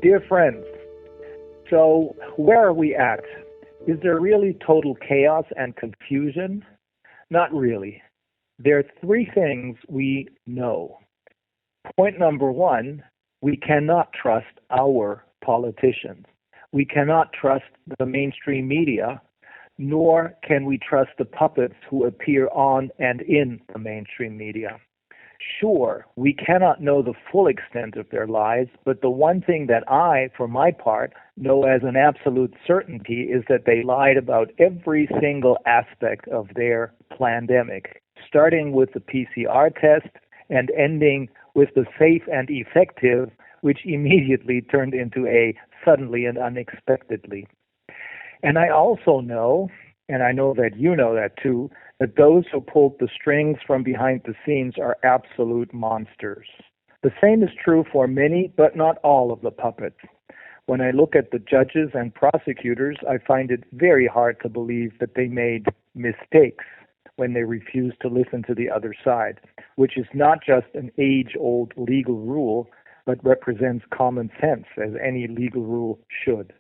Dear friends, so where are we at? Is there really total chaos and confusion? Not really. There are three things we know. Point number one, we cannot trust our politicians. We cannot trust the mainstream media, nor can we trust the puppets who appear on and in the mainstream media. Sure, we cannot know the full extent of their lies, but the one thing that I, for my part, know as an absolute certainty is that they lied about every single aspect of their plandemic, starting with the PCR test and ending with the safe and effective, which immediately turned into a suddenly and unexpectedly. And I also know, and I know that you know that too, that those who pulled the strings from behind the scenes are absolute monsters. The same is true for many, but not all of the puppets. When I look at the judges and prosecutors, I find it very hard to believe that they made mistakes when they refused to listen to the other side, which is not just an age-old legal rule, but represents common sense, as any legal rule should.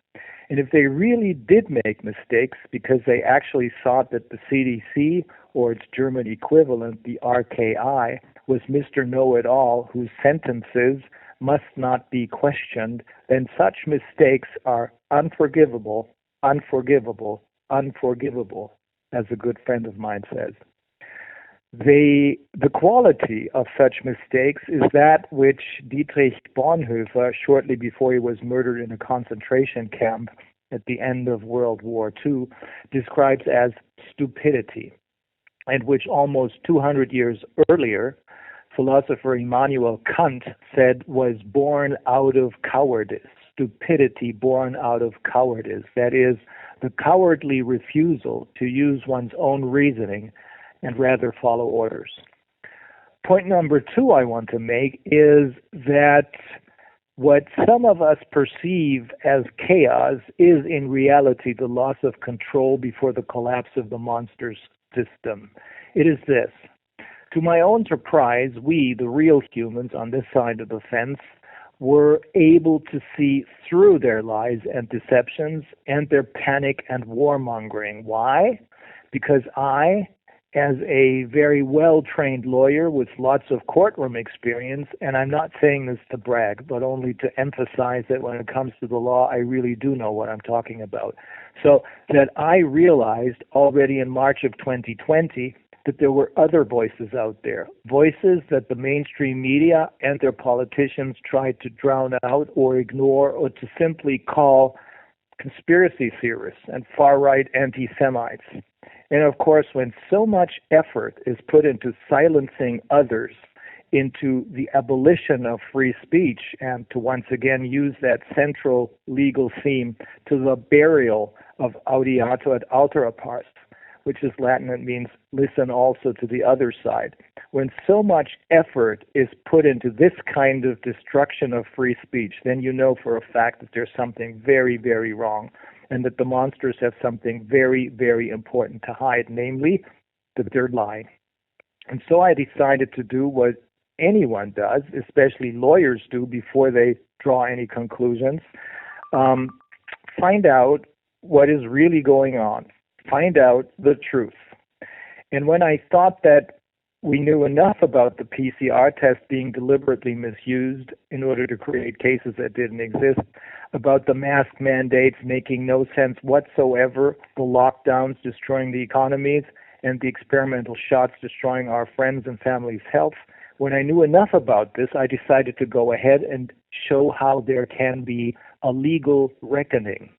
And if they really did make mistakes because they actually thought that the CDC or its German equivalent, the RKI, was Mr. Know-it-all whose sentences must not be questioned, then such mistakes are unforgivable, unforgivable, unforgivable, as a good friend of mine says. The quality of such mistakes is that which Dietrich Bonhoeffer, shortly before he was murdered in a concentration camp at the end of World War II, describes as stupidity, and which almost 200 years earlier, philosopher Immanuel Kant said was born out of cowardice, stupidity born out of cowardice, that is, the cowardly refusal to use one's own reasoning and rather follow orders. Point number two I want to make is that what some of us perceive as chaos is in reality the loss of control before the collapse of the monster's system. It is this. To my own surprise, we, the real humans on this side of the fence, were able to see through their lies and deceptions and their panic and warmongering. Why? Because I, as a very well-trained lawyer with lots of courtroom experience, and I'm not saying this to brag, but only to emphasize that when it comes to the law, I really do know what I'm talking about. So that I realized already in March of 2020 that there were other voices out there, voices that the mainstream media and their politicians tried to drown out or ignore or to simply call conspiracy theorists and far-right anti-Semites. And of course, when so much effort is put into silencing others, into the abolition of free speech, and to once again use that central legal theme to the burial of audiatur et altera pars, which is Latin, it means listen also to the other side. When so much effort is put into this kind of destruction of free speech, then you know for a fact that there's something very, very wrong, and that the monsters have something very, very important to hide, namely that they're lying. And so I decided to do what anyone does, especially lawyers do before they draw any conclusions, find out what is really going on, find out the truth. And when I thought that we knew enough about the PCR test being deliberately misused in order to create cases that didn't exist, about the mask mandates making no sense whatsoever, the lockdowns destroying the economies, and the experimental shots destroying our friends' and families' health, when I knew enough about this, I decided to go ahead and show how there can be a legal reckoning.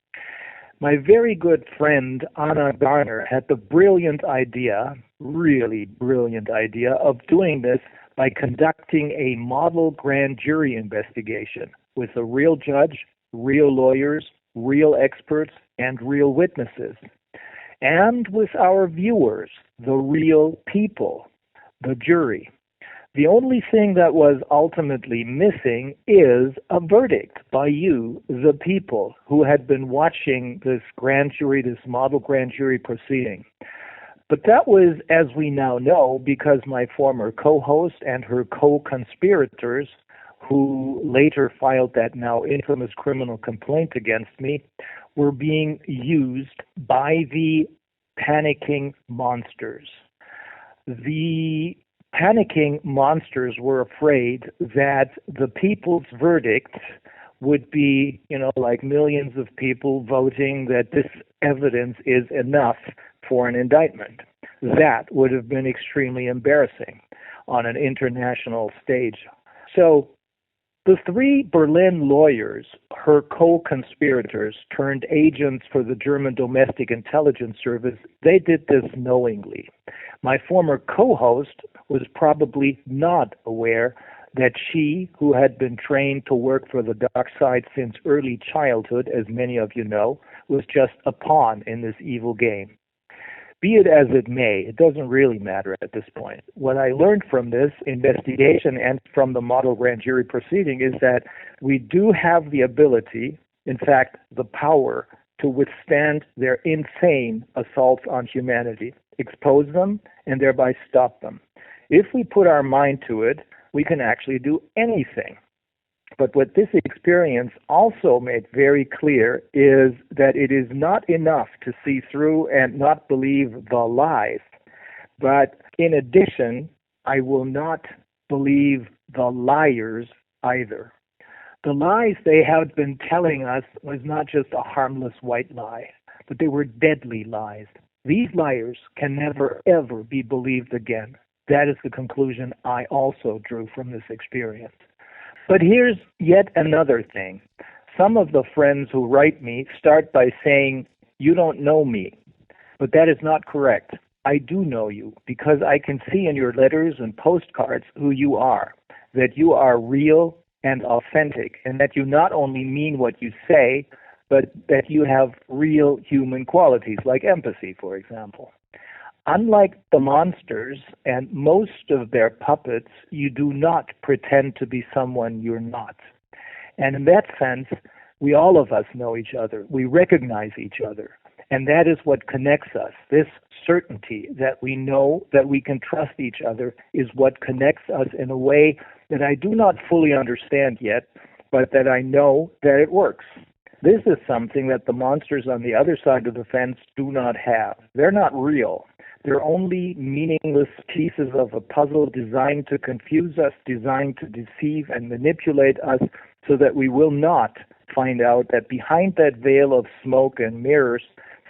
My very good friend, Anna Garner, had the brilliant idea, really brilliant idea, of doing this by conducting a model grand jury investigation with a real judge, real lawyers, real experts, and real witnesses. And with our viewers, the real people, the jury. The only thing that was ultimately missing is a verdict by you, the people, who had been watching this grand jury, this model grand jury proceeding. But that was, as we now know, because my former co-host and her co-conspirators, who later filed that now infamous criminal complaint against me, were being used by the panicking monsters. The panicking monsters were afraid that the people's verdict would be, like millions of people voting that this evidence is enough for an indictment. That would have been extremely embarrassing on an international stage. So the three Berlin lawyers, her co-conspirators turned agents for the German Domestic Intelligence Service, they did this knowingly. My former co-host was probably not aware that she, who had been trained to work for the dark side since early childhood, as many of you know, was just a pawn in this evil game. Be it as it may, it doesn't really matter at this point. What I learned from this investigation and from the model grand jury proceeding is that we do have the ability, in fact, the power, to withstand their insane assaults on humanity, expose them, and thereby stop them. If we put our mind to it, we can actually do anything. But what this experience also made very clear is that it is not enough to see through and not believe the lies. But in addition, I will not believe the liars either. The lies they had been telling us was not just a harmless white lie, but they were deadly lies. These liars can never, ever be believed again. That is the conclusion I also drew from this experience. But here's yet another thing. Some of the friends who write me start by saying, "You don't know me." But that is not correct. I do know you because I can see in your letters and postcards who you are, that you are real and authentic, and that you not only mean what you say, but that you have real human qualities, like empathy, for example. Unlike the monsters and most of their puppets, you do not pretend to be someone you're not. And in that sense, we all of us know each other. We recognize each other. And that is what connects us. This certainty that we know that we can trust each other is what connects us in a way that I do not fully understand yet, but that I know that it works. This is something that the monsters on the other side of the fence do not have. They're not real. They're only meaningless pieces of a puzzle designed to confuse us, designed to deceive and manipulate us so that we will not find out that behind that veil of smoke and mirrors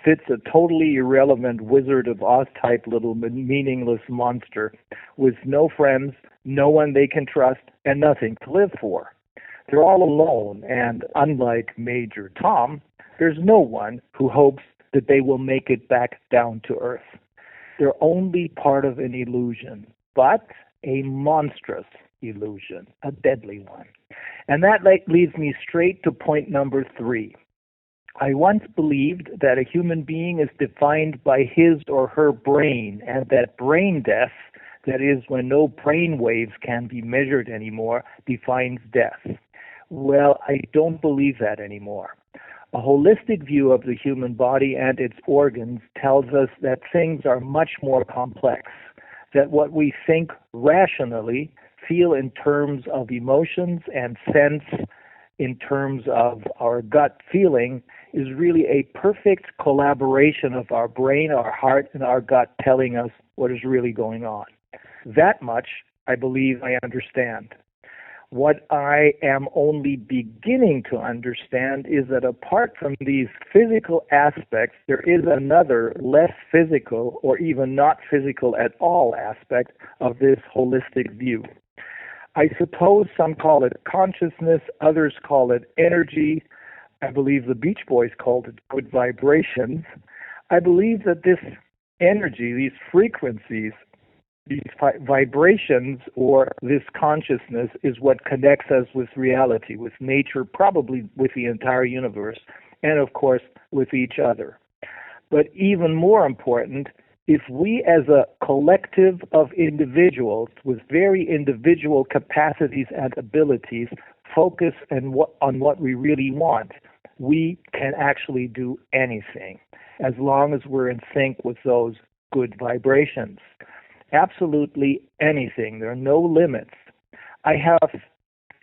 sits a totally irrelevant Wizard of Oz type little meaningless monster with no friends, no one they can trust, and nothing to live for. They're all alone, and unlike Major Tom, there's no one who hopes that they will make it back down to earth. They're only part of an illusion, but a monstrous illusion, a deadly one. And that leads me straight to point number 3. I once believed that a human being is defined by his or her brain, and that brain death, that is, when no brain waves can be measured anymore, defines death. Well, I don't believe that anymore. A holistic view of the human body and its organs tells us that things are much more complex, that what we think rationally, feel in terms of emotions, and sense in terms of our gut feeling is really a perfect collaboration of our brain, our heart, and our gut telling us what is really going on. That much, I believe, I understand. What I am only beginning to understand is that apart from these physical aspects, there is another less physical or even not physical at all aspect of this holistic view. I suppose some call it consciousness, others call it energy. I believe the Beach Boys called it good vibrations. I believe that this energy, these frequencies, these vibrations or this consciousness is what connects us with reality, with nature, probably with the entire universe, and of course with each other. But even more important, if we as a collective of individuals with very individual capacities and abilities focus on what we really want, we can actually do anything as long as we're in sync with those good vibrations. Absolutely anything. There are no limits. I have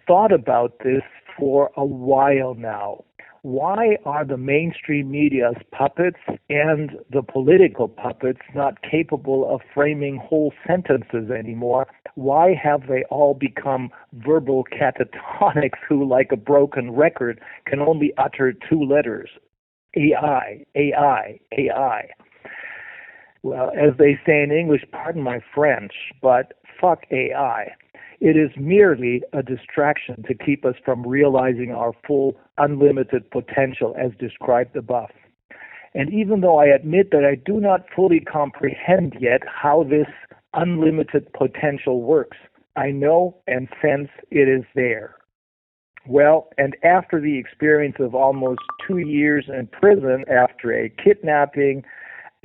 thought about this for a while now. Why are the mainstream media's puppets and the political puppets not capable of framing whole sentences anymore? Why have they all become verbal catatonics who, like a broken record, can only utter two letters? AI, AI, AI. Well, as they say in English, pardon my French, but fuck AI. It is merely a distraction to keep us from realizing our full, unlimited potential as described above. And even though I admit that I do not fully comprehend yet how this unlimited potential works, I know and sense it is there. Well, and after the experience of almost 2 years in prison after a kidnapping,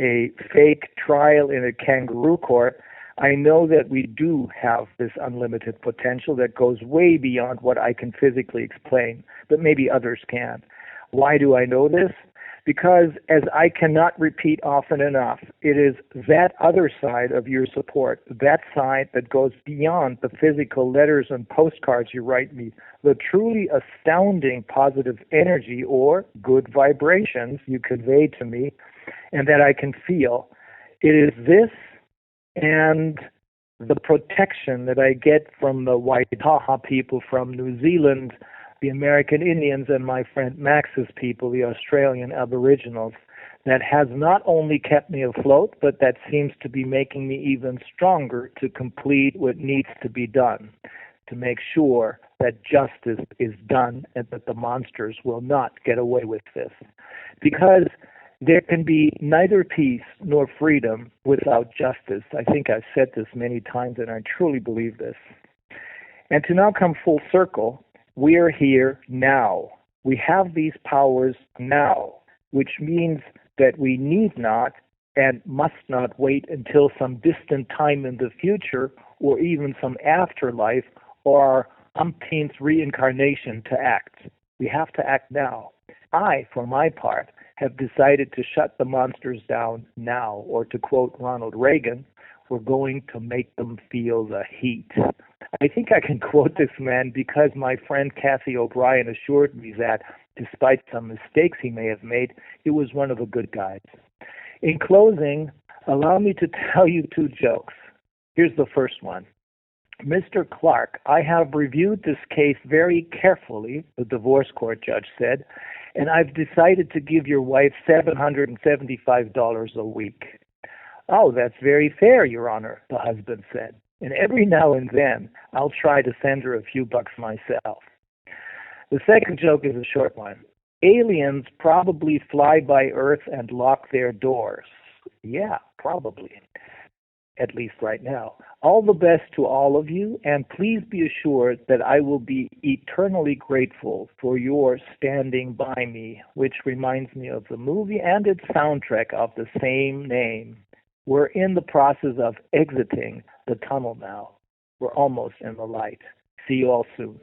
a fake trial in a kangaroo court, I know that we do have this unlimited potential that goes way beyond what I can physically explain, but maybe others can. Why do I know this? Because, as I cannot repeat often enough, it is that other side of your support, that side that goes beyond the physical letters and postcards you write me, the truly astounding positive energy or good vibrations you convey to me, and that I can feel. It is this and the protection that I get from the Waitaha people from New Zealand, the American Indians, and my friend Max's people, the Australian Aboriginals, that has not only kept me afloat, but that seems to be making me even stronger to complete what needs to be done, to make sure that justice is done and that the monsters will not get away with this. Because there can be neither peace nor freedom without justice. I think I've said this many times, and I truly believe this. And to now come full circle, we are here now. We have these powers now, which means that we need not and must not wait until some distant time in the future or even some afterlife or our umpteenth reincarnation to act. We have to act now. I, for my part, have decided to shut the monsters down now, or to quote Ronald Reagan, we're going to make them feel the heat. I think I can quote this man because my friend Kathy O'Brien assured me that, despite some mistakes he may have made, he was one of the good guys. In closing, allow me to tell you 2 jokes. Here's the first one. Mr. Clark, I have reviewed this case very carefully, the divorce court judge said, and I've decided to give your wife $775 a week. Oh, that's very fair, Your Honor, the husband said. And every now and then, I'll try to send her a few bucks myself. The second joke is a short one. Aliens probably fly by Earth and lock their doors. Yeah, probably. At least right now. All the best to all of you, and please be assured that I will be eternally grateful for your standing by me, which reminds me of the movie and its soundtrack of the same name. We're in the process of exiting the tunnel now. We're almost in the light. See you all soon.